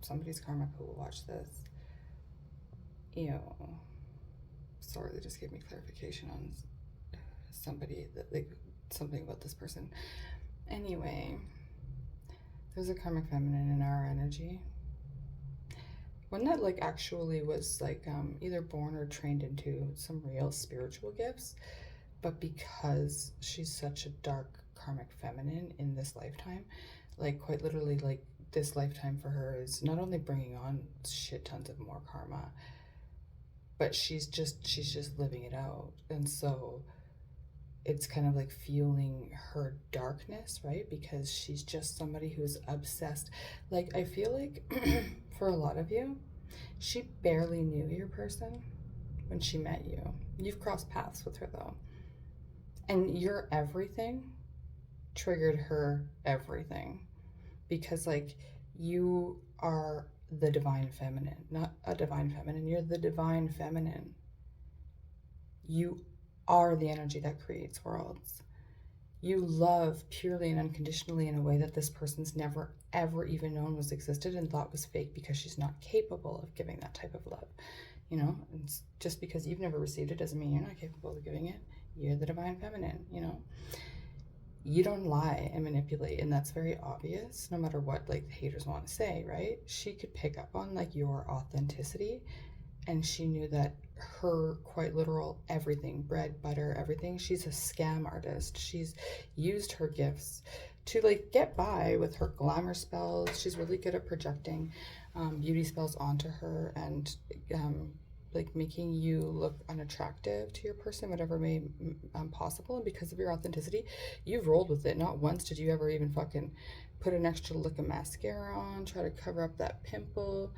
somebody's karmic who will watch this, you know, sorry, they just gave me clarification on somebody that, like, something about this person. Anyway, there's a karmic feminine in our energy. One that, like, actually was, like, either born or trained into some real spiritual gifts, but because she's such a dark karmic feminine in this lifetime, like, quite literally, like, this lifetime for her is not only bringing on shit tons of more karma, but she's just living it out. And so it's kind of like fueling her darkness, right? Because she's just somebody who's obsessed. Like, I feel like for a lot of you, she barely knew your person when she met you. You've crossed paths with her though. And your everything triggered her everything. Because, like, you are the divine feminine, not a divine feminine. You're the divine feminine. You are the energy that creates worlds. You love purely and unconditionally in a way that this person's never ever even known was existed and thought was fake, because she's not capable of giving that type of love. You know, it's just because you've never received it doesn't mean you're not capable of giving it. You're the divine feminine, you know. You don't lie and manipulate, and that's very obvious no matter what, like, the haters want to say, right? She could pick up on, like, your authenticity, and she knew that her quite literal everything, bread, butter, everything, she's a scam artist. She's used her gifts to, like, get by with her glamour spells. She's really good at projecting beauty spells onto her, and like, making you look unattractive to your person, whatever may possible. And because of your authenticity, you've rolled with it. Not once did you ever even fucking put an extra lick of mascara on, try to cover up that pimple.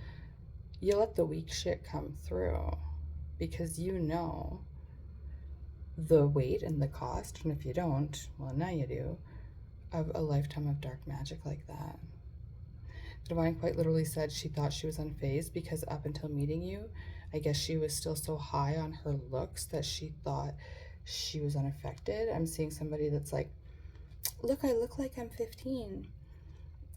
You let the weak shit come through because you know the weight and the cost, and if you don't, well, now you do, of a lifetime of dark magic like that. The divine quite literally said she thought she was unfazed because up until meeting you, I guess she was still so high on her looks that she thought she was unaffected. I'm seeing somebody that's like, look, I look like I'm 15.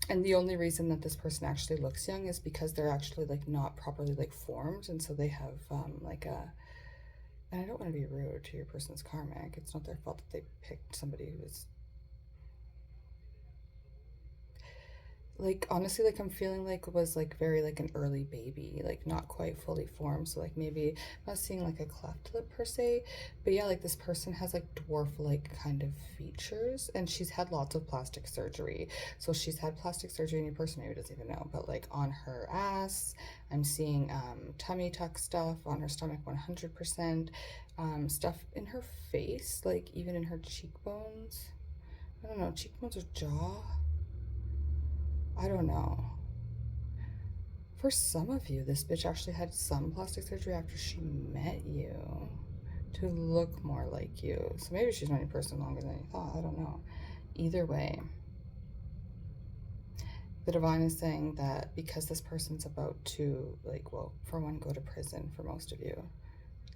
And the only reason that this person actually looks young is because they're actually, like, not properly, like, formed. And so they have like a, and I don't want to be rude to your person's karmic. It's not their fault that they picked somebody who was, like, honestly, like, I'm feeling like it was, like, very, like, an early baby, like, not quite fully formed. So, like, maybe I'm not seeing, like, a cleft lip per se, but yeah, like, this person has, like, dwarf like kind of features, and she's had lots of plastic surgery. So she's had plastic surgery, and your person maybe doesn't even know, but, like, on her ass I'm seeing tummy tuck stuff, on her stomach 100%, stuff in her face, like, even in her cheekbones. I don't know, cheekbones or jaw, I don't know. For some of you, this bitch actually had some plastic surgery after she met you to look more like you. So maybe she's known your person longer than you thought. I don't know. Either way, the divine is saying that because this person's about to, like, well, for one, go to prison for most of you.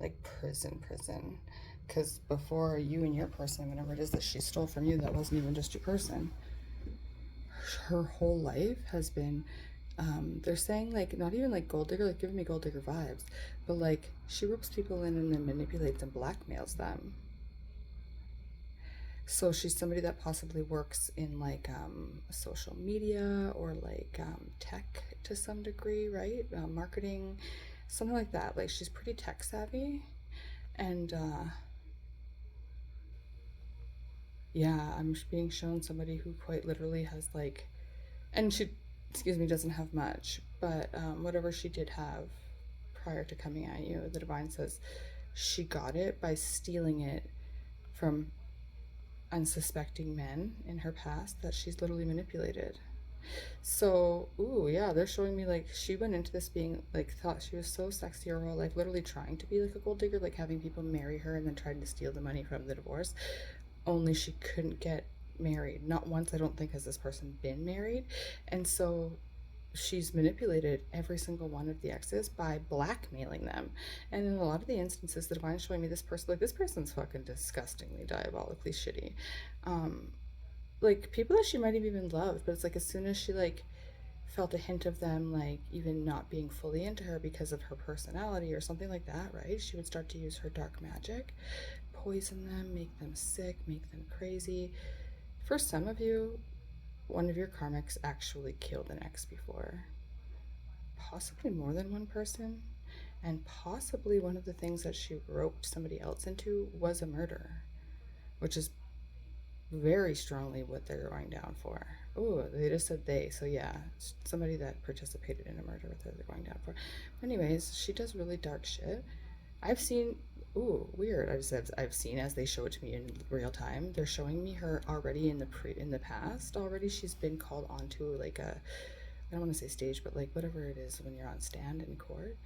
Like, prison. Because before you and your person, whatever it is that she stole from you, that wasn't even just your person. Her whole life has been, they're saying, like, not even like gold digger, like, giving me gold digger vibes, but like, she ropes people in and then manipulates and blackmails them. So she's somebody that possibly works in, like, social media or, like, tech to some degree, right? Marketing, something like that. Like, she's pretty tech savvy, and yeah, I'm being shown somebody who quite literally has, like, and she, excuse me, doesn't have much, but whatever she did have prior to coming at you, the divine says she got it by stealing it from unsuspecting men in her past that she's literally manipulated. So, ooh, yeah, they're showing me, like, she went into this being, like, thought she was so sexy or like literally trying to be like a gold digger, like having people marry her and then trying to steal the money from the divorce. Only she couldn't get married. Not once, I don't think, has this person been married. And so she's manipulated every single one of the exes by blackmailing them. And in a lot of the instances, the divine's showing me this person, like, this person's fucking disgustingly diabolically shitty. Like, people that she might have even loved, but it's like as soon as she, like, felt a hint of them, like, even not being fully into her because of her personality or something like that, right? She would start to use her dark magic, poison them, make them sick, make them crazy. For some of you, one of your karmics actually killed an ex before. Possibly more than one person. And possibly one of the things that she roped somebody else into was a murder, which is very strongly what they're going down for. Oh, they just said they. So yeah, somebody that participated in a murder with her they're going down for. Anyways, she does really dark shit. I've seen, ooh, weird. I've seen as they show it to me in real time. They're showing me her already in the past. Already she's been called onto like a, I don't want to say stage, but like whatever it is when you're on stand in court.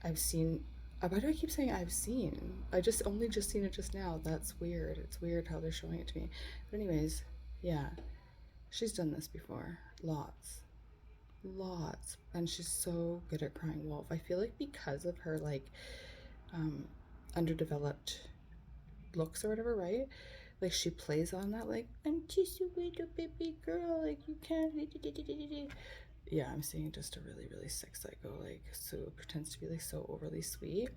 I've seen. Why do I keep saying I've seen? I just only just seen it just now. That's weird. It's weird how they're showing it to me. But anyways, yeah, she's done this before. Lots, and she's so good at crying wolf. I feel like because of her like um, underdeveloped looks or whatever, right? Like she plays on that like I'm just a little baby girl, like you can't. Yeah, I'm seeing just a really, really sick psycho, like, so pretends to be, like, so overly sweet.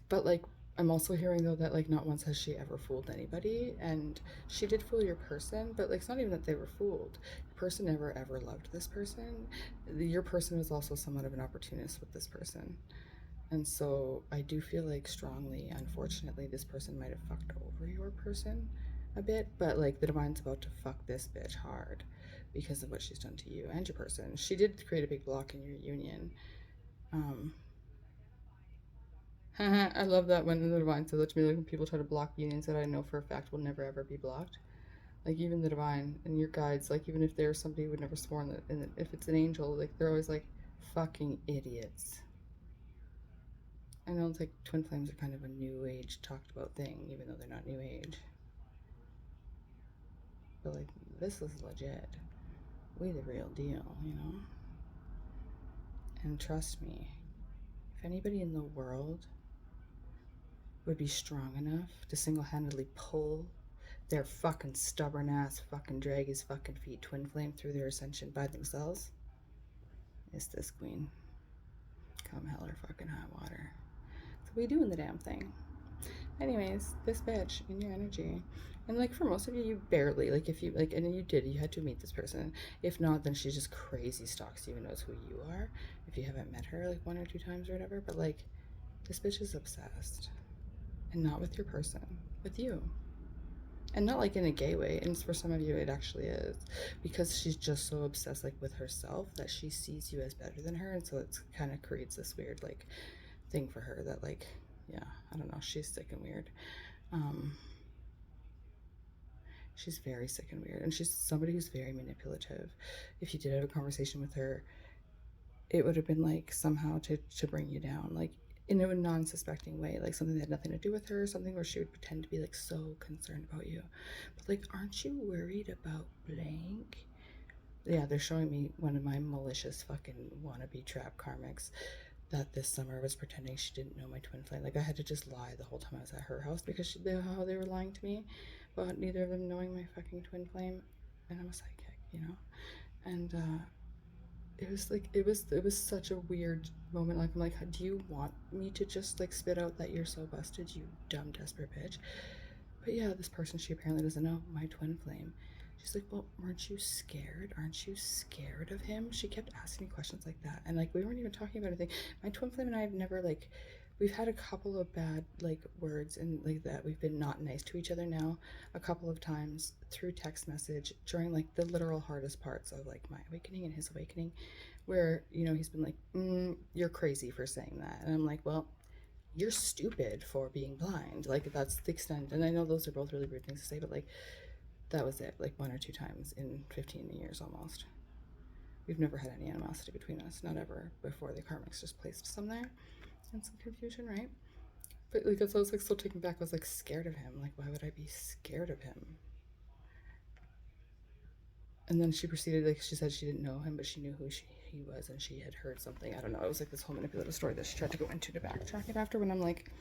But, like, I'm also hearing, though, that, like, not once has she ever fooled anybody, and she did fool your person, but, like, it's not even that they were fooled. Your person never, ever loved this person. Your person was also somewhat of an opportunist with this person. And so I do feel like strongly, unfortunately, this person might have fucked over your person a bit, but like the divine's about to fuck this bitch hard because of what she's done to you and your person. She did create a big block in your union. Um, I love that when the divine says that to me, like when people try to block unions that I know for a fact will never ever be blocked. Like even the divine and your guides, like even if there's somebody who would never sworn that, and if it's an angel, like they're always like fucking idiots. I know it's like twin flames are kind of a new age talked about thing, even though they're not new age. But like this is legit. We the real deal, you know? And trust me, if anybody in the world would be strong enough to single-handedly pull their fucking stubborn ass fucking drag his fucking feet twin flame through their ascension by themselves, it's this queen. Come hell or fucking hot water. So we doing the damn thing. Anyways, this bitch in your energy. And like for most of you, you barely, like if you, like, and you had to meet this person. If not, then she just crazy stalks you and knows who you are. If you haven't met her like 1 or 2 times or whatever. But like, this bitch is obsessed. And not with your person, with you. And not like in a gay way. And for some of you, it actually is. Because she's just so obsessed like with herself that she sees you as better than her. And so it kind of creates this weird like thing for her that like, yeah, I don't know, she's sick and weird. She's very sick and weird, and she's somebody who's very manipulative. If you did have a conversation with her, it would have been like somehow to bring you down, like in a non-suspecting way, like something that had nothing to do with her, something where she would pretend to be like so concerned about you. But like, aren't you worried about blank? Yeah, they're showing me one of my malicious fucking wannabe trap karmics that this summer was pretending she didn't know my twin flame. Like I had to just lie the whole time I was at her house because how they were lying to me about neither of them knowing my fucking twin flame, and I'm a psychic, you know. And it was like it was such a weird moment. Like I'm like, do you want me to just like spit out that you're so busted, you dumb desperate bitch? But yeah, this person, she apparently doesn't know my twin flame. She's like, well, weren't you scared? Aren't you scared of him? She kept asking me questions like that. And like, we weren't even talking about anything. My twin flame and I have never like, we've had a couple of bad like words and like that. We've been not nice to each other now a couple of times through text message during like the literal hardest parts of like my awakening and his awakening, where, you know, he's been like, you're crazy for saying that. And I'm like, well, you're stupid for being blind. Like that's the extent. And I know those are both really weird things to say, but like that was it, like 1 or 2 times in 15 years almost. We've never had any animosity between us, not ever, before the karmics just placed some there and some confusion, right? But like, I was like still taken back. I was like scared of him. Like, why would I be scared of him? And then she proceeded, like she said she didn't know him, but she knew who he was, and she had heard something. I don't know. It was like this whole manipulative story that she tried to go into to backtrack it after. When I'm like,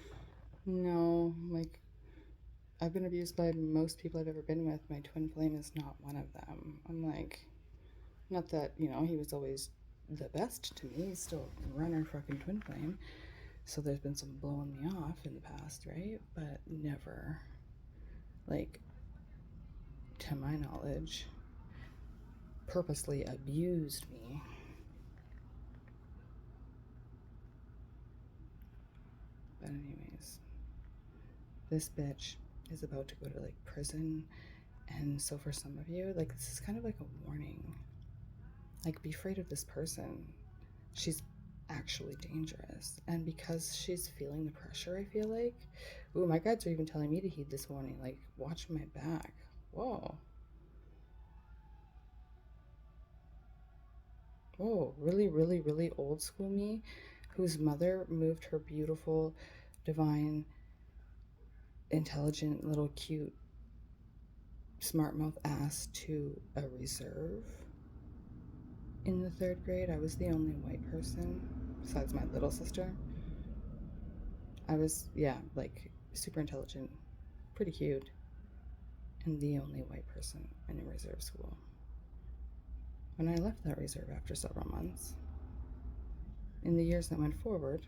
no, like I've been abused by most people I've ever been with. My twin flame is not one of them. I'm like, Not that, you know, he was always the best to me. He's still runner fucking twin flame. So there's been some blowing me off in the past, right? But never, like, to my knowledge, purposely abused me. But anyways, this bitch is about to go to like prison. And so for some of you, like, this is kind of like a warning. Like, be afraid of this person. She's actually dangerous. And because she's feeling the pressure, I feel like, ooh, my guides are even telling me to heed this warning. Like, watch my back. Whoa. Oh, really, really, really old school me, whose mother moved her beautiful, divine, intelligent, little cute, smart mouth ass to a reserve. In the 3rd grade, I was the only white person, besides my little sister. I was, yeah, like, super intelligent, pretty cute, and the only white person in a reserve school. When I left that reserve after several months, in the years that went forward,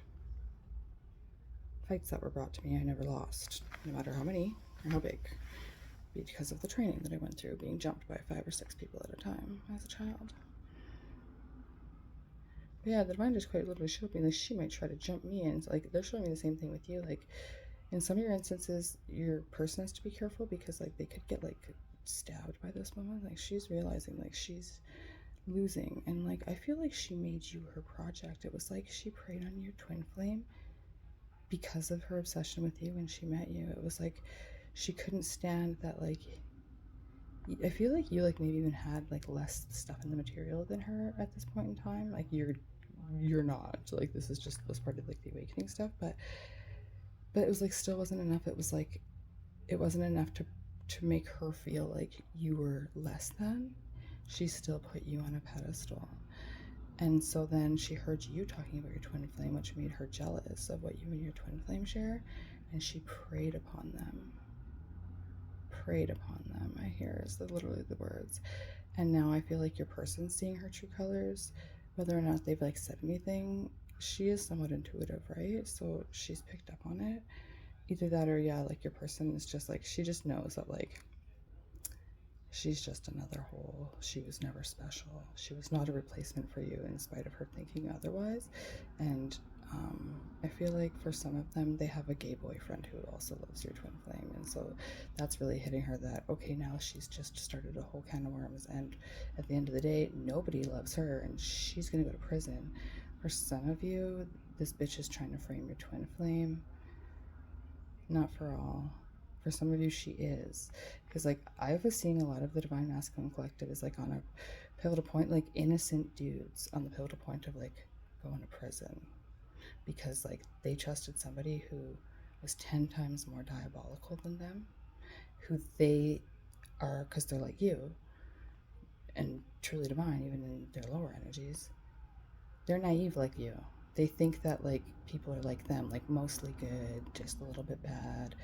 fights that were brought to me I never lost, no matter how many or how big, because of the training that I went through, being jumped by 5 or 6 people at a time as a child. But yeah, the divine just quite literally showed me, like, she might try to jump me, and like, they're showing me the same thing with you. Like, in some of your instances, your person has to be careful because, like, they could get, like, stabbed by this woman. Like, she's realizing, like, she's losing, and, like, I feel like she made you her project. It was like she preyed on your twin flame because of her obsession with you when she met you. It was like she couldn't stand that, like, I feel like you, like, maybe even had, like, less stuff in the material than her at this point in time. Like, you're not, like, this is just was part of, like, the awakening stuff, but it was like still wasn't enough. It was like it wasn't enough to make her feel like you were less than. She still put you on a pedestal. And so then she heard you talking about your twin flame, which made her jealous of what you and your twin flame share, and she preyed upon them. Preyed upon them, I hear, is literally the words. And now I feel like your person's seeing her true colors. Whether or not they've, like, said anything, she is somewhat intuitive, right? So she's picked up on it. Either that or, yeah, like, your person is just, like, she just knows that, like, she's just another whole. She was never special. She was not a replacement for you in spite of her thinking otherwise. And I feel like for some of them, they have a gay boyfriend who also loves your twin flame. And so that's really hitting her that, okay, now she's just started a whole can of worms. And at the end of the day, nobody loves her and she's going to go to prison. For some of you, this bitch is trying to frame your twin flame. Not for all. For some of you, she is. Because, like, I was seeing a lot of the Divine Masculine Collective is, like, on a pivotal point, like, innocent dudes on the pivotal point of, like, going to prison. Because, like, they trusted somebody who was 10 times more diabolical than them, who they are, because they're like you, and truly divine, even in their lower energies, they're naive like you. They think that, like, people are like them, like, mostly good, just a little bit bad,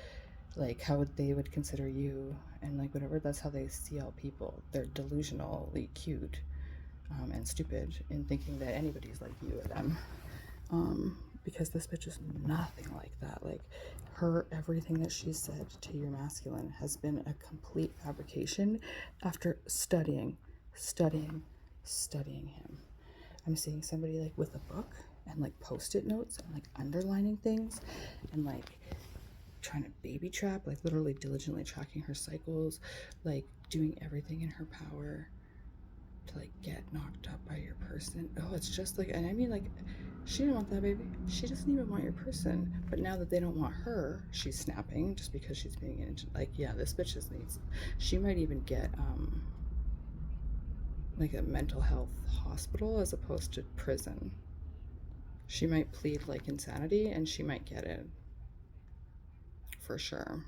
like how they would consider you, and, like, whatever. That's how they see all people. They're delusionally cute and stupid in thinking that anybody's like you or them, because this bitch is nothing like that. Like, her everything that she said to your masculine has been a complete fabrication after studying him. I'm seeing somebody, like, with a book and, like, post-it notes and, like, underlining things and, like, trying to baby trap, like, literally diligently tracking her cycles, like, doing everything in her power to, like, get knocked up by your person. Oh, it's just like, and I mean, like, she didn't want that baby. She doesn't even want your person. But now that they don't want her, she's snapping just because she's being, like, yeah, this bitch just needs, she might even get like a mental health hospital as opposed to prison. She might plead, like, insanity and she might get it. For sure.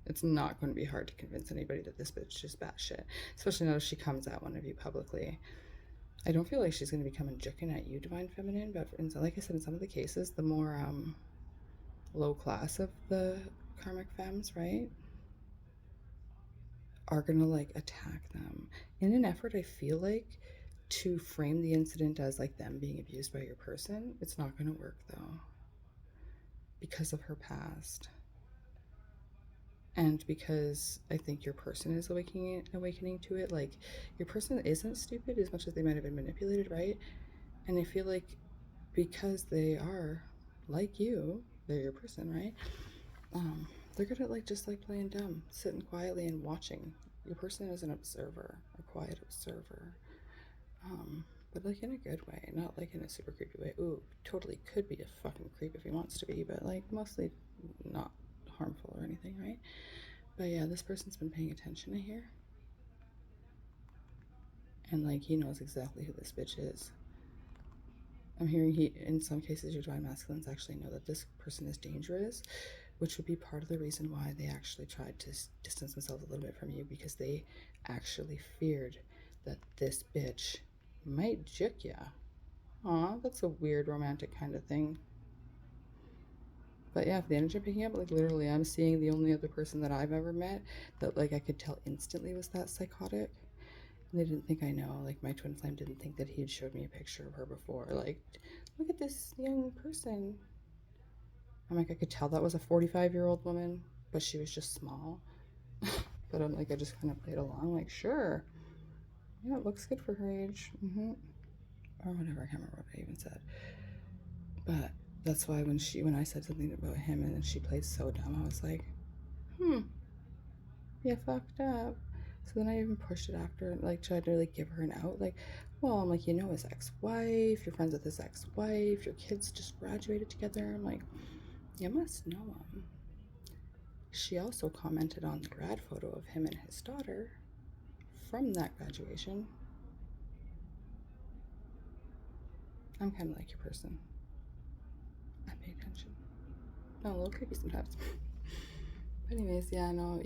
It's not going to be hard to convince anybody that this bitch is batshit, especially now if she comes at one of you publicly. I don't feel like she's going to be coming juking at you, Divine Feminine, but like I said, in some of the cases, the more low class of the Karmic femmes, right, are going to, like, attack them in an effort, I feel like, to frame the incident as like them being abused by your person, it's not going to work though, because of her past. And because I think your person is awakening to it. Like, your person isn't stupid as much as they might have been manipulated, right? And I feel like because they are like you, they're your person, right? They're good at like just like playing dumb, sitting quietly and watching. Your person is an observer, a quiet observer. But like in a good way, not like in a super creepy way. Ooh, totally could be a fucking creep if he wants to be, but like mostly not harmful or anything, right? But yeah, this person's been paying attention, I hear. And like he knows exactly who this bitch is. I'm hearing in some cases, your divine masculines actually know that this person is dangerous, which would be part of the reason why they actually tried to distance themselves a little bit from you, because they actually feared that this bitch might juke ya. Aw, that's a weird romantic kind of thing. But yeah, if the energy I'm picking up, like literally, I'm seeing the only other person that I've ever met that like I could tell instantly was that psychotic. And they didn't think I know. Like my twin flame didn't think that he had showed me a picture of her before. Like, look at this young person. I'm like, I could tell that was a 45-year-old woman, but she was just small. But I'm like, I just kind of played along, like, sure. Yeah, it looks good for her age. Or whatever, I can't remember what I even said. But that's why when I said something about him and then she played so dumb, I was like, you fucked up. So then I even pushed it after, like, tried to like give her an out. Like, well, I'm like, you know his ex-wife, you're friends with his ex-wife, your kids just graduated together. I'm like, you must know him. She also commented on the grad photo of him and his daughter from that graduation. I'm kind of like your person. I pay attention. I'm a little creepy sometimes. But anyways, yeah, no,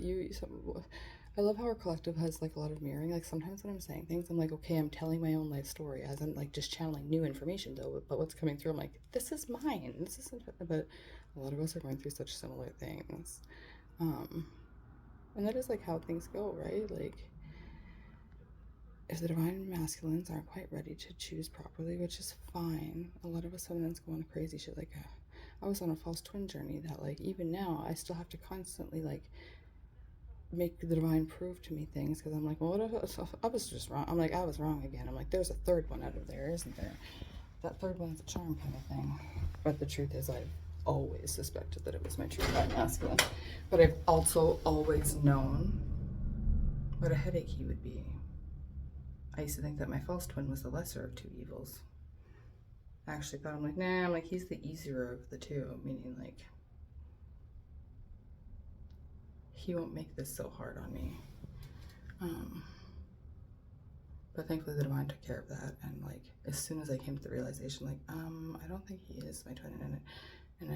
I love how our collective has like a lot of mirroring. Like sometimes when I'm saying things, I'm like, okay, I'm telling my own life story as I'm like just channeling new information though. But what's coming through, I'm like, this is mine. This isn't. But a lot of us are going through such similar things, and that is like how things go, right? Like, if the divine masculines aren't quite ready to choose properly, which is fine, a lot of us feminines go on crazy shit. Like, I was on a false twin journey that, like, even now, I still have to constantly, like, make the divine prove to me things because I'm like, well, what if I was just wrong? I'm like, I was wrong again. I'm like, there's a third one out of there, isn't there? That third one's a charm kind of thing. But the truth is, I've always suspected that it was my true divine masculine. But I've also always known what a headache he would be. I used to think that my false twin was the lesser of two evils. I actually thought, I'm like, nah, I'm like, he's the easier of the two, meaning like, he won't make this so hard on me. But thankfully the divine took care of that, and like, as soon as I came to the realization, like, I don't think he is my twin, and if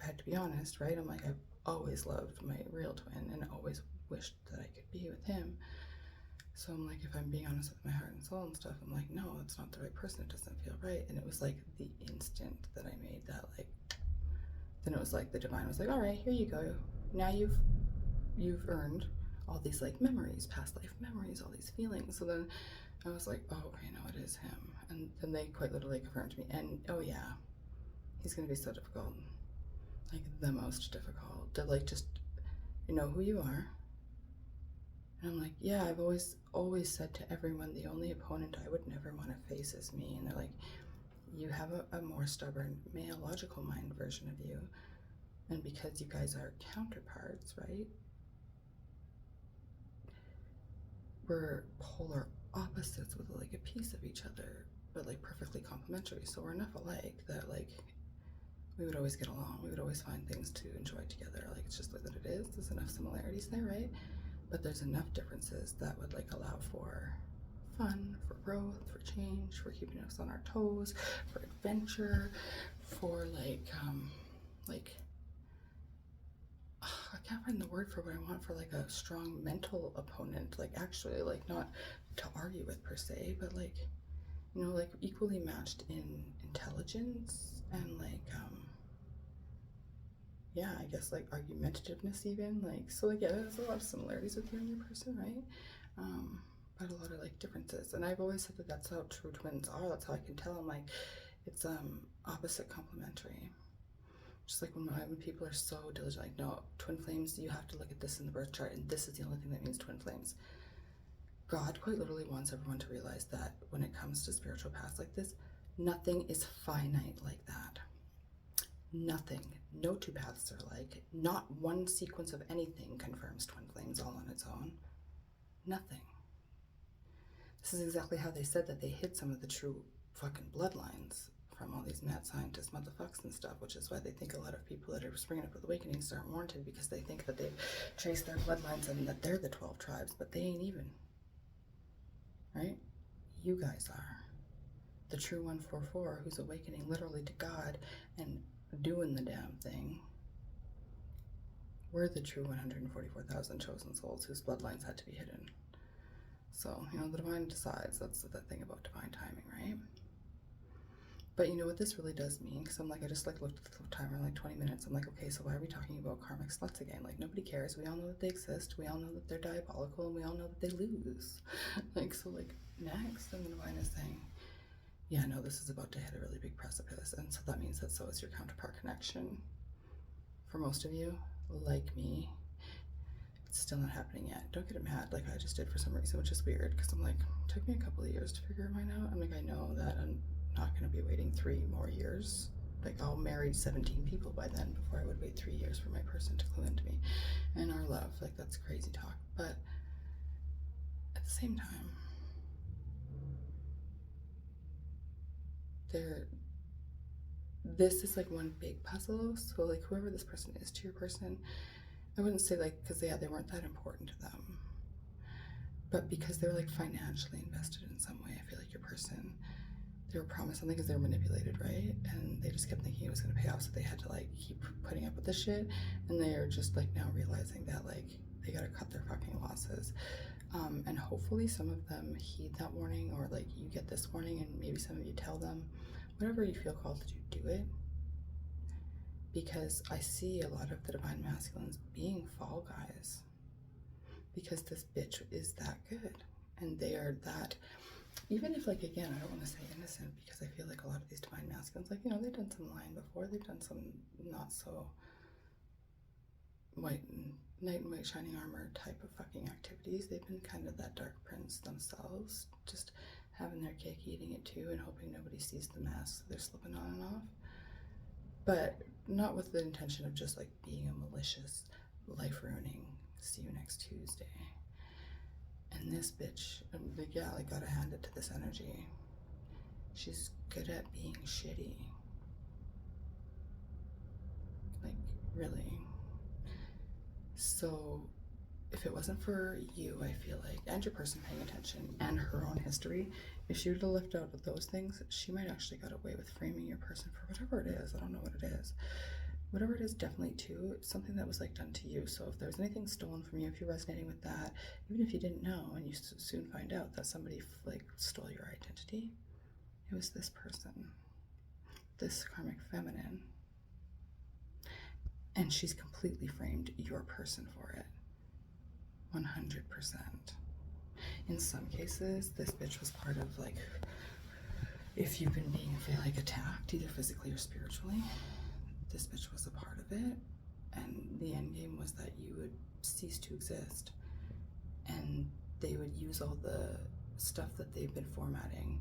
I had to be honest, right, I'm like, I've always loved my real twin, and always wished that I could be with him. So I'm like, if I'm being honest with my heart and soul and stuff, I'm like, no, it's not the right person. It doesn't feel right. And it was like the instant that I made that, like, then it was like the divine was like, all right, here you go. Now you've earned all these like memories, past life memories, all these feelings. So then I was like, oh, okay, no, it is him. And then they quite literally confirmed to me. And oh yeah, he's gonna be so difficult, like the most difficult to like just know who you are. And I'm like, yeah, I've always said to everyone, the only opponent I would never want to face is me. And they're like, you have a more stubborn, male, logical mind version of you. And because you guys are counterparts, right? We're polar opposites with like a piece of each other, but like perfectly complementary. So we're enough alike that like we would always get along. We would always find things to enjoy together. Like, it's just like that it is. There's enough similarities there, right? But there's enough differences that would like allow for fun, for growth, for change, for keeping us on our toes, for adventure, for like I can't find the word for what I want, for like a strong mental opponent, like actually like not to argue with per se, but like, you know, like equally matched in intelligence and like yeah, I guess like argumentativeness even, like, so like, yeah, there's a lot of similarities with you and your person, right? about a lot of like differences. And I've always said that that's how true twins are. That's how I can tell them, like, it's opposite complementary. Just like when people are so diligent, like, no, twin flames, you have to look at this in the birth chart, and this is the only thing that means twin flames. God quite literally wants everyone to realize that when it comes to spiritual paths like this, nothing is finite like that. Nothing. No two paths are alike. Not one sequence of anything confirms twin flames all on its own. Nothing. This is exactly how they said that they hid some of the true fucking bloodlines from all these mad scientist motherfucks and stuff, which is why they think a lot of people that are springing up with awakenings aren't warranted, because they think that they've traced their bloodlines and that they're the 12 tribes, but they ain't even. Right? You guys are. The true 144 who's awakening literally to God and doing the damn thing. We're the true 144,000 chosen souls whose bloodlines had to be hidden. So, you know, the divine decides. That's the thing about divine timing, right? But you know what this really does mean? Because I'm like, I just like looked at the timer, like 20 minutes. I'm like, okay, so why are we talking about karmic sluts again? Like, nobody cares. We all know that they exist. We all know that they're diabolical, and we all know that they lose. Like, so like next, and the divine is saying, yeah, no, this is about to hit a really big precipice. And so that means that so is your counterpart connection. For most of you, like me, it's still not happening yet. Don't get mad like I just did for some reason, which is weird, because I'm like, it took me a couple of years to figure mine out. I'm like, I know that I'm not going to be waiting 3 more years. Like, I'll marry 17 people by then before I would wait 3 years for my person to clue into me and our love. Like, that's crazy talk. But at the same time, this is like one big puzzle. So like, whoever this person is to your person, I wouldn't say like, because yeah, they weren't that important to them, but because they're like financially invested in some way. I feel like your person, they were promised something because they were manipulated, right? And they just kept thinking it was going to pay off, so they had to like keep putting up with this shit. And they are just like now realizing that like they got to cut their fucking losses. And hopefully some of them heed that warning, or like you get this warning and maybe some of you tell them. Whatever you feel called to do it. Because I see a lot of the divine masculines being fall guys. Because this bitch is that good. And they are that, even if like, again, I don't want to say innocent, because I feel like a lot of these divine masculines, like, you know, they've done some lying before. They've done some not so knight in white shining armor type of fucking activities. They've been kind of that dark prince themselves, just having their cake, eating it too, and hoping nobody sees the mess they're slipping on and off. But not with the intention of just like being a malicious, life-ruining, see you next Tuesday. And this bitch, like, yeah, like, gotta hand it to this energy. She's good at being shitty. Like, really. So if it wasn't for you, I feel like, and your person paying attention, and her own history, if she would have left out of those things, she might actually got away with framing your person for whatever it is. I don't know what it is. Whatever it is, definitely too, it's something that was like done to you. So if there's anything stolen from you, if you're resonating with that, even if you didn't know, and you soon find out that somebody like stole your identity, it was this person, this karmic feminine, and she's completely framed your person for it. 100%. In some cases, this bitch was part of like, if you've been being like attacked, either physically or spiritually, this bitch was a part of it. And the end game was that you would cease to exist. And they would use all the stuff that they've been formatting,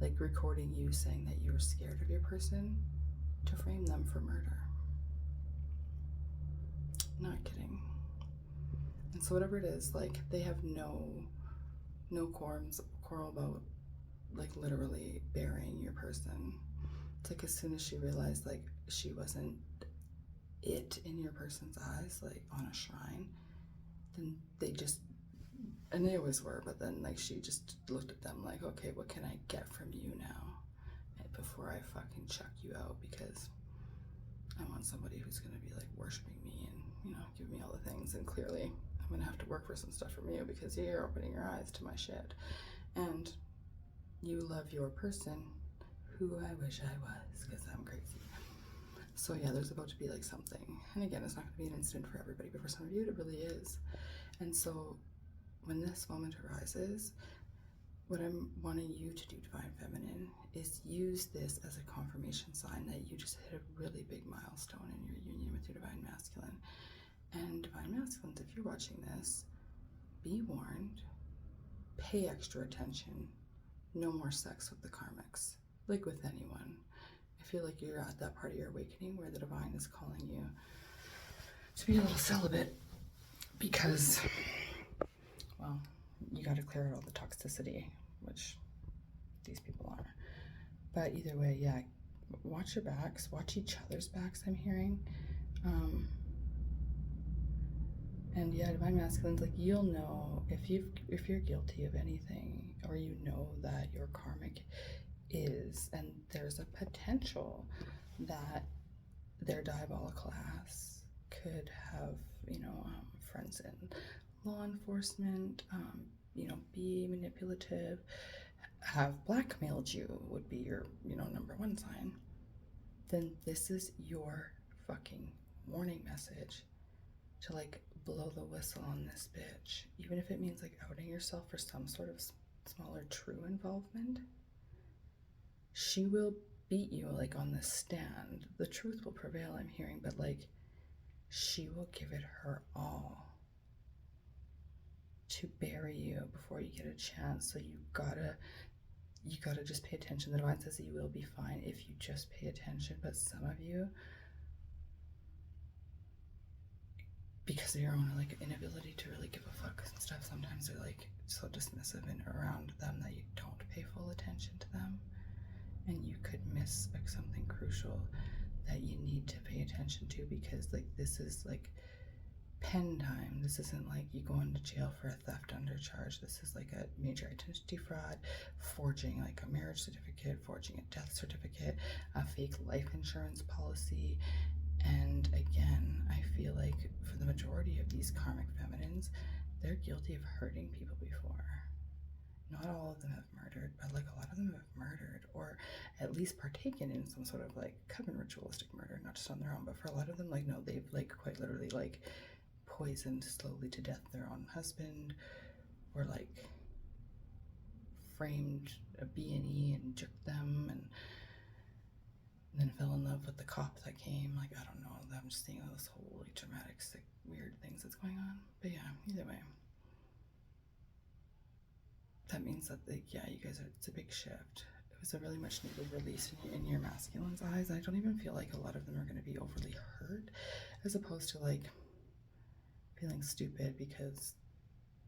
like recording you saying that you were scared of your person, to frame them for murder. Not kidding. And so whatever it is, like, they have no quarrel about like literally burying your person. It's like as soon as she realized like she wasn't it in your person's eyes, like on a shrine, then they just, and they always were, but then like she just looked at them like, okay, what can I get from you now before I fucking chuck you out, because I want somebody who's gonna be like worshiping me and, you know, give me all the things, and clearly I'm gonna have to work for some stuff from you because you're opening your eyes to my shit. And you love your person, who I wish I was, because I'm crazy. So yeah, there's about to be like something. And again, it's not gonna be an instant for everybody, but for some of you, it really is. And so when this moment arises, what I'm wanting you to do, Divine Feminine, is use this as a confirmation sign that you just hit a really big milestone in your union with your Divine Masculine. And Divine Masculines, if you're watching this, be warned, pay extra attention, no more sex with the Karmics, like with anyone. I feel like you're at that part of your awakening where the Divine is calling you to be a little celibate because, well, you got to clear out all the toxicity, which these people are. But either way, yeah, watch your backs, watch each other's backs, I'm hearing. And yeah, Divine Masculines, like, you'll know if you're guilty of anything, or you know that your karmic is, and there's a potential that their diabolical ass could have, friends in law enforcement, be manipulative, have blackmailed you would be your, number one sign, then this is your fucking warning message to, like, blow the whistle on this bitch. Even if it means, like, outing yourself for some sort of smaller true involvement. She will beat you, like, on the stand. The truth will prevail, I'm hearing, but, like, she will give it her all to bury you before you get a chance. So you gotta just pay attention. The Divine says that you will be fine if you just pay attention. But some of you, because of your own, like, inability to really give a fuck and stuff, sometimes they're, like, so dismissive and around them that you don't pay full attention to them, and you could miss, like, something crucial that you need to pay attention to, because, like, this is, like, pen time. This isn't like you go into jail for a theft undercharge. This is like a major identity fraud, forging, like, a marriage certificate, forging a death certificate, a fake life insurance policy. And again, I feel like for the majority of these karmic feminines, they're guilty of hurting people before. Not all of them have murdered, but, like, a lot of them have murdered, or at least partaken in some sort of, like, coven ritualistic murder, not just on their own, but for a lot of them, like, no, they've, like, quite literally, like, poisoned slowly to death their own husband, or, like, framed a B&E and juked them, and then fell in love with the cop that came. Like, I don't know, I'm just seeing all this whole, like, dramatic, sick, weird things that's going on. But yeah, either way, that means that, like, yeah, you guys are, it's a big shift. It was a really much needed release in your masculine's eyes. I don't even feel like a lot of them are going to be overly hurt, as opposed to, like, feeling stupid because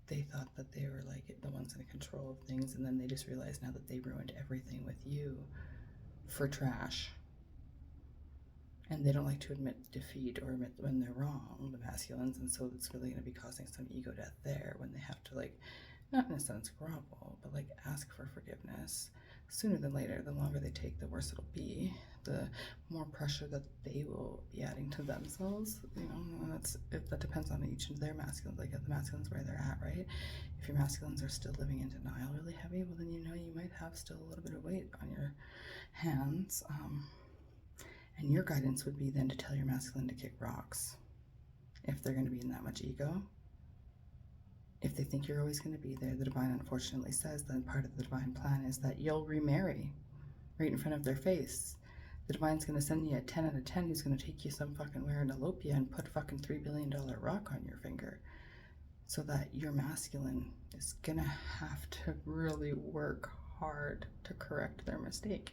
they thought that they were, like, the ones in control of things, and then they just realized now that they ruined everything with you for trash. And they don't like to admit defeat or admit when they're wrong, the masculines, and so it's really going to be causing some ego death there when they have to, like, not in a sense grovel, but, like, ask for forgiveness. Sooner than later, the longer they take, the worse it'll be, the more pressure that they will be adding to themselves. That depends on each of their masculines, like, the masculines where they're at, right? If your masculines are still living in denial really heavy, well, then you might have still a little bit of weight on your hands. And your guidance would be then to tell your masculine to kick rocks if they're going to be in that much ego. If they think you're always going to be there, the Divine unfortunately says that part of the Divine plan is that you'll remarry right in front of their face. The Divine's going to send you a 10 out of 10 who's going to take you some fucking where and elope you and put a fucking $3 billion rock on your finger, so that your masculine is going to have to really work hard to correct their mistake.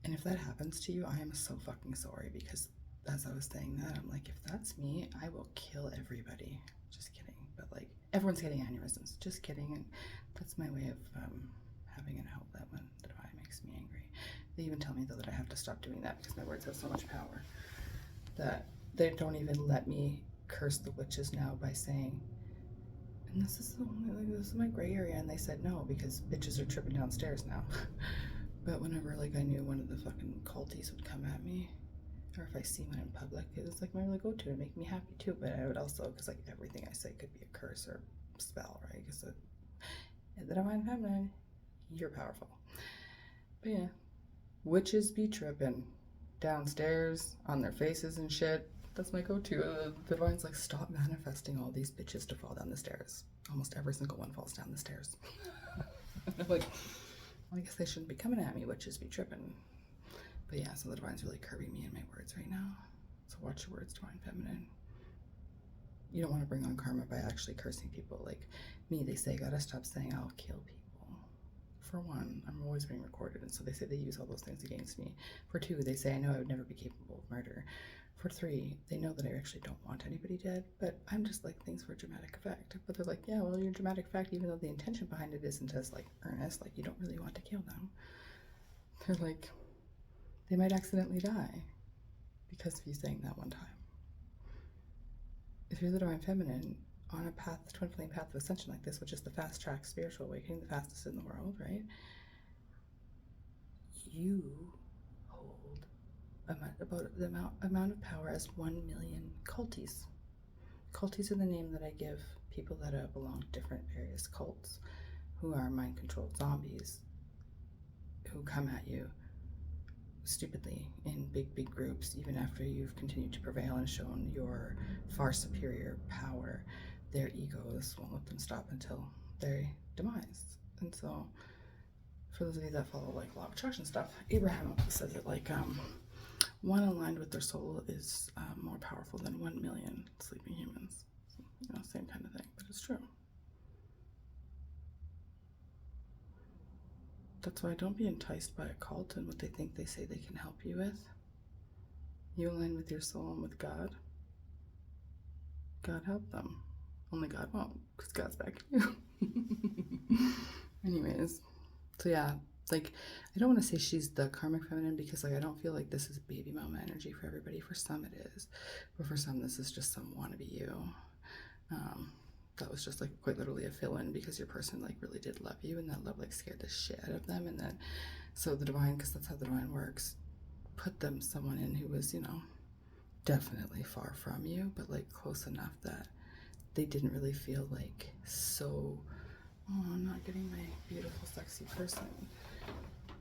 And if that happens to you, I am so fucking sorry, because as I was saying that, I'm like, if that's me, I will kill everybody. Just kidding. But, like, everyone's getting aneurysms. Just kidding. And that's my way of having an outlet when the Divine makes me angry. They even tell me, though, that I have to stop doing that because my words have so much power that they don't even let me curse the witches now by saying, and this is my gray area, and they said no because bitches are tripping downstairs now. But whenever, like, I knew one of the fucking culties would come at me, or if I see one in public, it was, like, my really go-to to make me happy too. But I would also, because, like, everything I say could be a curse or spell, right? Because the Divine Feminine, you're powerful. But yeah, witches be tripping downstairs on their faces and shit. That's my go-to. The divine's like, stop manifesting all these bitches to fall down the stairs. Almost every single one falls down the stairs. I'm like, well, I guess they shouldn't be coming at me, witches be tripping. But yeah, so the divine's really curbing me in my words right now. So watch your words, divine feminine. You don't want to bring on karma by actually cursing people. Like me, they say, gotta stop saying I'll kill people. For one, I'm always being recorded, and so they say they use all those things against me. For two, they say I know I would never be capable of murder. For three, they know that I actually don't want anybody dead, but I'm just like things for dramatic effect. But they're like, yeah, well, you're dramatic effect, even though the intention behind it isn't as like earnest, like you don't really want to kill them. They're like, they might accidentally die because of you saying that one time. If you're the divine feminine on a path, twin flame path of ascension like this, which is the fast track spiritual awakening, the fastest in the world, right? You hold about the amount of power as 1 million culties. Culties are the name that I give people that belong to different various cults who are mind-controlled zombies who come at you stupidly in big groups, even after you've continued to prevail and shown your far superior power. Their egos won't let them stop until their demise. And so for those of you that follow like law of attraction stuff, Abraham says it like one aligned with their soul is more powerful than 1 million sleeping humans. You know, same kind of thing, but it's true. That's why don't be enticed by a cult and what they think they say they can help you with. You align with your soul and with God. God help them. Only God won't, because God's backing you. Anyways, so yeah, like, I don't want to say she's the karmic feminine because, like, I don't feel like this is baby mama energy for everybody. For some it is, but for some this is just some wannabe you. That was just like quite literally a fill-in because your person like really did love you, and that love like scared the shit out of them. And then, so the divine, because that's how the divine works, put them someone in who was, you know, definitely far from you, but like close enough that they didn't really feel like so, oh, I'm not getting my beautiful, sexy person.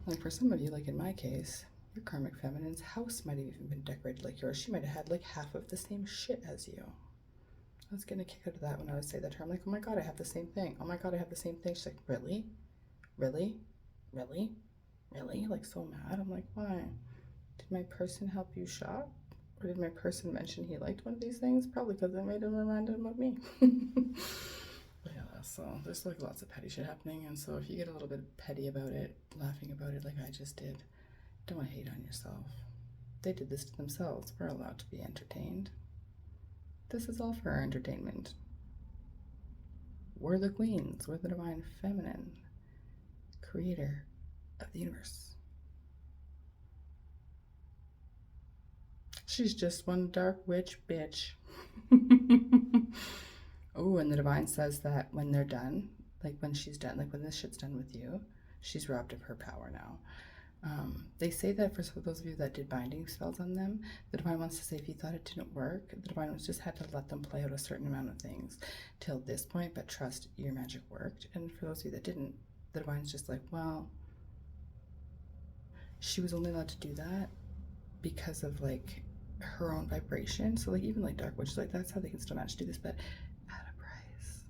Like for some of you, like in my case, your karmic feminine's house might have even been decorated like yours. She might have had like half of the same shit as you. I was getting a kick out of that when I would say that to her. I'm like, oh my God, I have the same thing. Oh my God, I have the same thing. She's like, really? Really? Really? Really? Like so mad. I'm like, why? Did my person help you shop? Or did my person mention he liked one of these things? Probably because it made him remind him of me. But yeah, so there's like lots of petty shit happening. And so if you get a little bit petty about it, laughing about it like I just did, don't hate on yourself. They did this to themselves. We're allowed to be entertained. This is all for our entertainment. We're the queens. We're the divine feminine, creator of the universe. She's just one dark witch bitch. Oh, and the divine says that when they're done, like when she's done, like when this shit's done with you, she's robbed of her power now. They say that for those of you that did binding spells on them, the divine wants to say if you thought it didn't work, the divine was just had to let them play out a certain amount of things till this point, but trust your magic worked. And for those of you that didn't, the divine's just like, well, she was only allowed to do that because of like her own vibration. So like even like dark witches, like that's how they can still manage to do this, but at a price.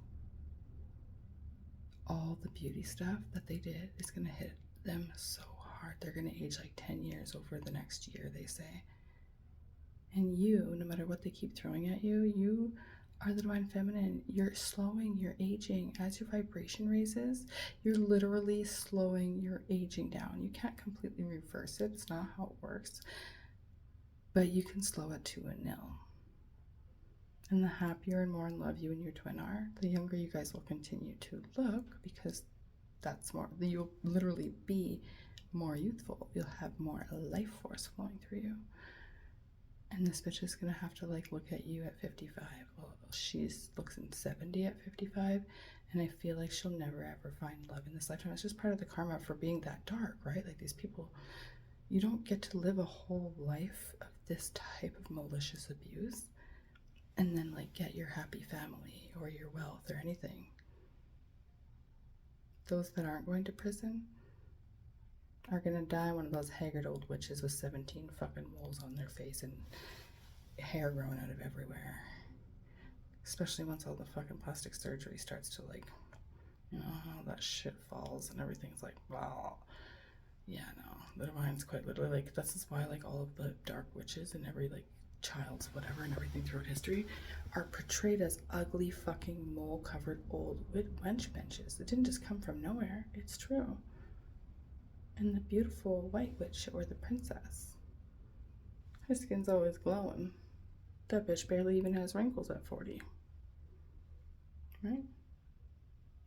All the beauty stuff that they did is gonna hit them so hard. They're gonna age like 10 years over the next year, they say. And you, no matter what they keep throwing at you, you are the divine feminine. You're slowing your aging. As your vibration raises, you're literally slowing your aging down. You can't completely reverse it. It's not how it works. But you can slow it to a nil. And the happier and more in love you and your twin are, the younger you guys will continue to look, because that's more, you'll literally be more youthful. You'll have more life force flowing through you. And this bitch is gonna have to like look at you at 55. Well, she's looks in 70 at 55, and I feel like she'll never ever find love in this lifetime. It's just part of the karma for being that dark, right? Like these people, you don't get to live a whole life of this type of malicious abuse and then like get your happy family or your wealth or anything. Those that aren't going to prison are gonna die one of those haggard old witches with 17 fucking moles on their face and hair growing out of everywhere. Especially once all the fucking plastic surgery starts to like, you know, how that shit falls and everything's like, wow. Yeah, no, the divine's quite literally like, this is why like all of the dark witches and every like child's whatever and everything throughout history are portrayed as ugly fucking mole covered old wench benches. It didn't just come from nowhere, it's true. And the beautiful white witch or the princess, her skin's always glowing. That bitch barely even has wrinkles at 40. Right?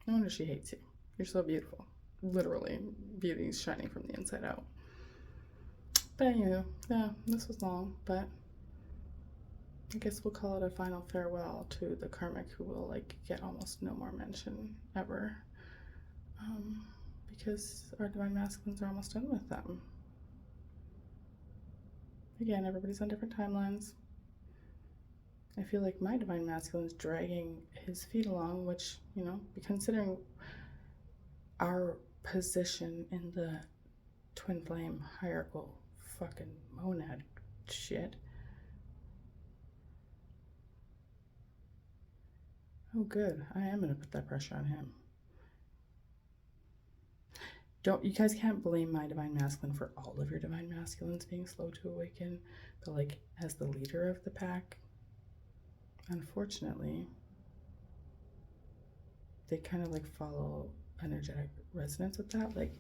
No wonder she hates you. You're so beautiful. Literally, beauty's shining from the inside out. But anyway, yeah, this was long, but I guess we'll call it a final farewell to the Karmic, who will like get almost no more mention ever. Because our divine masculines are almost done with them. Again, everybody's on different timelines. I feel like my divine masculine's dragging his feet along, which, you know, considering our position in the twin flame hierarchical fucking monad shit. Oh, good. I am going to put that pressure on him. You guys can't blame my divine masculine for all of your divine masculines being slow to awaken, but like as the leader of the pack, unfortunately, they kind of like follow energetic resonance with that. Like,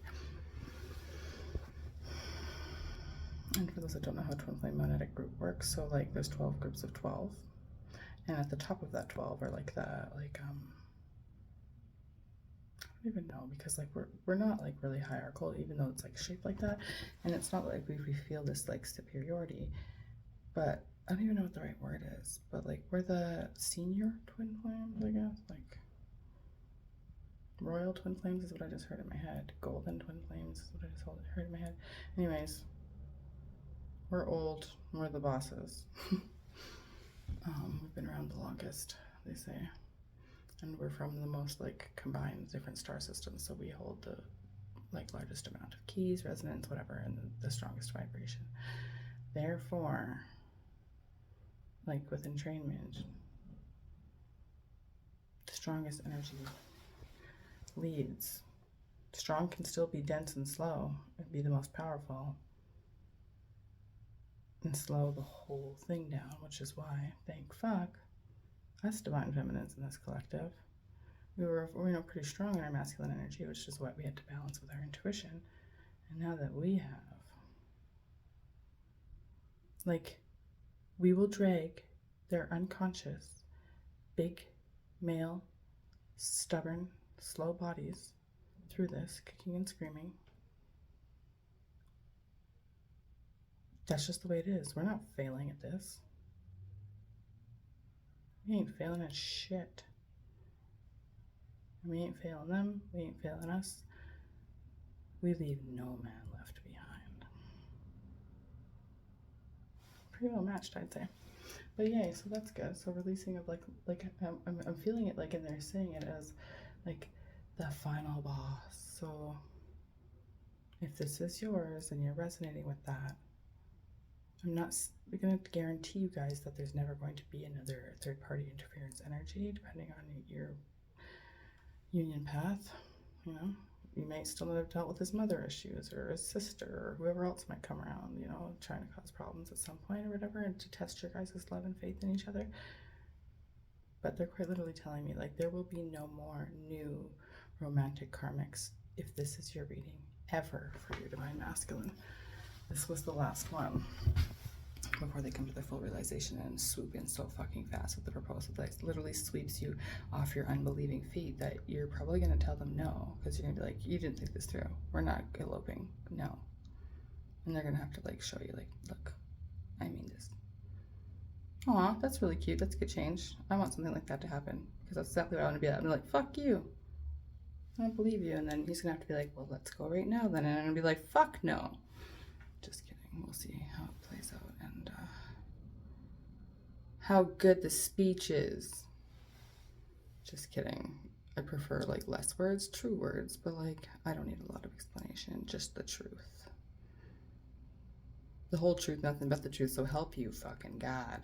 and for those that don't know how twin flame monadic group works, so like there's 12 groups of 12, and at the top of that 12 are like the like I don't even know, because like we're not like really hierarchical, even though it's like shaped like that, and it's not like we feel this like superiority, but I don't even know what the right word is, but like we're the senior twin flames, I guess. Like royal twin flames is what I just heard in my head. Golden twin flames is what I just heard in my head. Anyways, we're old, we're the bosses. We've been around the longest, they say. And we're from the most like combined different star systems, so we hold the like largest amount of keys, resonance, whatever, and the strongest vibration. Therefore, like with entrainment, the strongest energy leads. Strong can still be dense and slow and be the most powerful and slow the whole thing down, which is why, thank fuck, us divine feminines in this collective, we were, you know, pretty strong in our masculine energy, which is what we had to balance with our intuition. And now that we have, like, we will drag their unconscious, big, male, stubborn, slow bodies through this, kicking and screaming. That's just the way it is. We're not failing at this. We ain't failing at shit. We ain't failing them. We ain't failing us. We leave no man left behind. Pretty well matched, I'd say. But yay, so that's good. So releasing of like I'm feeling it like, and they're saying it as like the final boss. So if this is yours and you're resonating with that, I'm not going to guarantee you guys that there's never going to be another third-party interference energy, depending on your union path. You know, you may still not have dealt with his mother issues or his sister or whoever else might come around, you know, trying to cause problems at some point or whatever, and to test your guys' love and faith in each other. But they're quite literally telling me, like, there will be no more new romantic karmics if this is your reading ever for your divine masculine. This was the last one before they come to their full realization and swoop in so fucking fast with the proposal that literally sweeps you off your unbelieving feet that you're probably going to tell them no, because you're going to be like, you didn't think this through. We're not eloping. No. And they're going to have to like show you like, look, I mean this. Aw, that's really cute. That's a good change. I want something like that to happen, because that's exactly what I want to be at. I'm like, fuck you. I don't believe you. And then he's going to have to be like, well, let's go right now then. And I'm going to be like, fuck no. Just kidding. We'll see how it plays out and how good the speech is. Just kidding. I prefer like less words, true words, but like I don't need a lot of explanation, just the truth. The whole truth, nothing but the truth, so help you fucking God.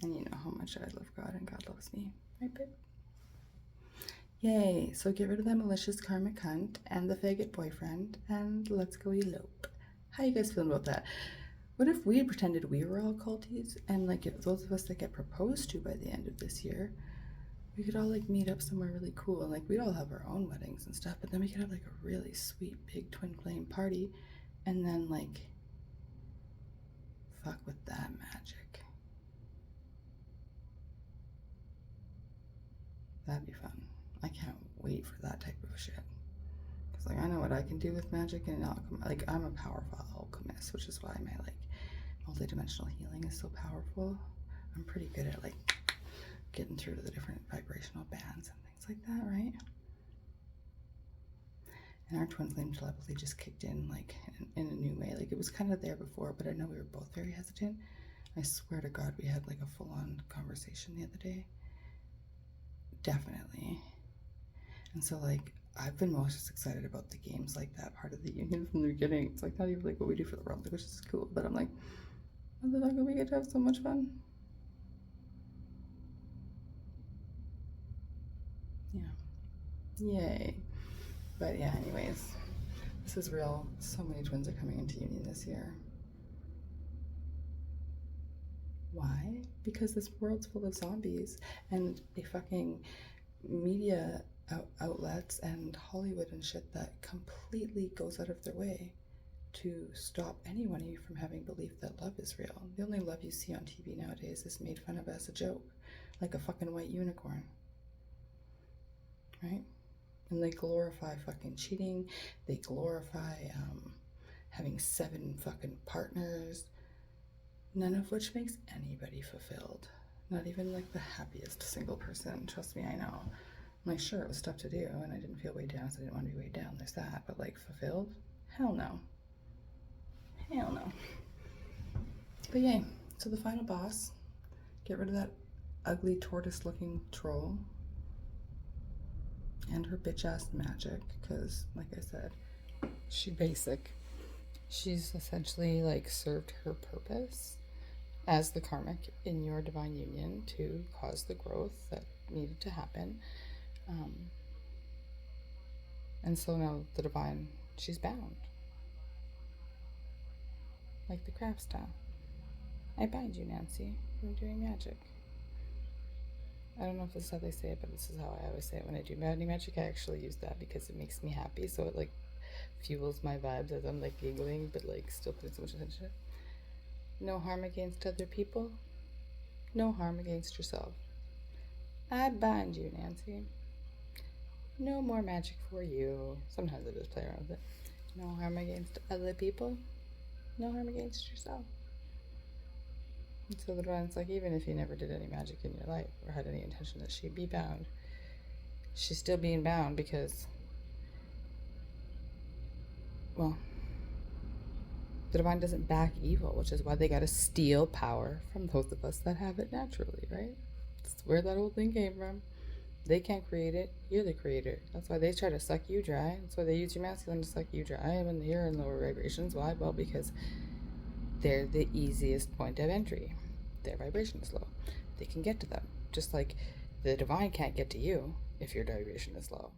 And you know how much I love God and God loves me, right, babe? Yay, so get rid of that malicious karmic cunt and the faggot boyfriend, and let's go elope. How you guys feeling about that? What if we pretended we were all culties, and like if those of us that get proposed to by the end of this year, we could all like meet up somewhere really cool, and like we'd all have our own weddings and stuff, but then we could have like a really sweet big twin flame party, and then like fuck with that magic. That'd be fun. I can't wait for that type of shit. Cause like I know what I can do with magic and alchemy. Like I'm a powerful alchemist, which is why my like multidimensional healing is so powerful. I'm pretty good at like getting through to the different vibrational bands and things like that, right? And our twin flame telepathy just kicked in like in a new way. Like it was kind of there before, but I know we were both very hesitant. I swear to God, we had like a full-on conversation the other day. Definitely. And so like I've been most excited about the games like that part of the union from the beginning. It's like not even like what we do for the world, which is cool, but I'm like, motherfucker, we get to have so much fun. Yeah. Yay. But yeah, anyways, this is real. So many twins are coming into union this year. Why? Because this world's full of zombies, and a fucking media outlets and Hollywood and shit that completely goes out of their way to stop anyone from having belief that love is real. The only love you see on TV nowadays is made fun of as a joke, like a fucking white unicorn, right? And they glorify fucking cheating. They glorify having 7 fucking partners, none of which makes anybody fulfilled. Not even like the happiest single person. Trust me, I know. I'm like, sure, it was stuff to do, and I didn't feel weighed down, so I didn't want to be weighed down. There's that. But like, fulfilled? Hell no. Hell no. But yay. So the final boss. Get rid of that ugly tortoise-looking troll and her bitch-ass magic, because, like I said, she's basic. She's essentially like served her purpose as the karmic in your divine union to cause the growth that needed to happen. And so now the divine, she's bound. Like the craft style. I bind you, Nancy, from doing magic. I don't know if this is how they say it, but this is how I always say it when I do magic. I actually use that because it makes me happy, so it like fuels my vibes as I'm like giggling, but like still putting so much attention to it. No harm against other people, no harm against yourself. I bind you, Nancy. No more magic for you. Sometimes I just play around with it. No harm against other people, no harm against yourself. And so the divine's like, even if you never did any magic in your life or had any intention that she'd be bound, she's still being bound because, well, the divine doesn't back evil, which is why they gotta steal power from those of us that have it naturally, right? That's where that whole thing came from. They can't create it, you're the creator. That's why they try to suck you dry. That's why they use your masculine to suck you dry when you're in lower vibrations. Why? Well, because they're the easiest point of entry. Their vibration is low. They can get to them. Just like the divine can't get to you if your vibration is low.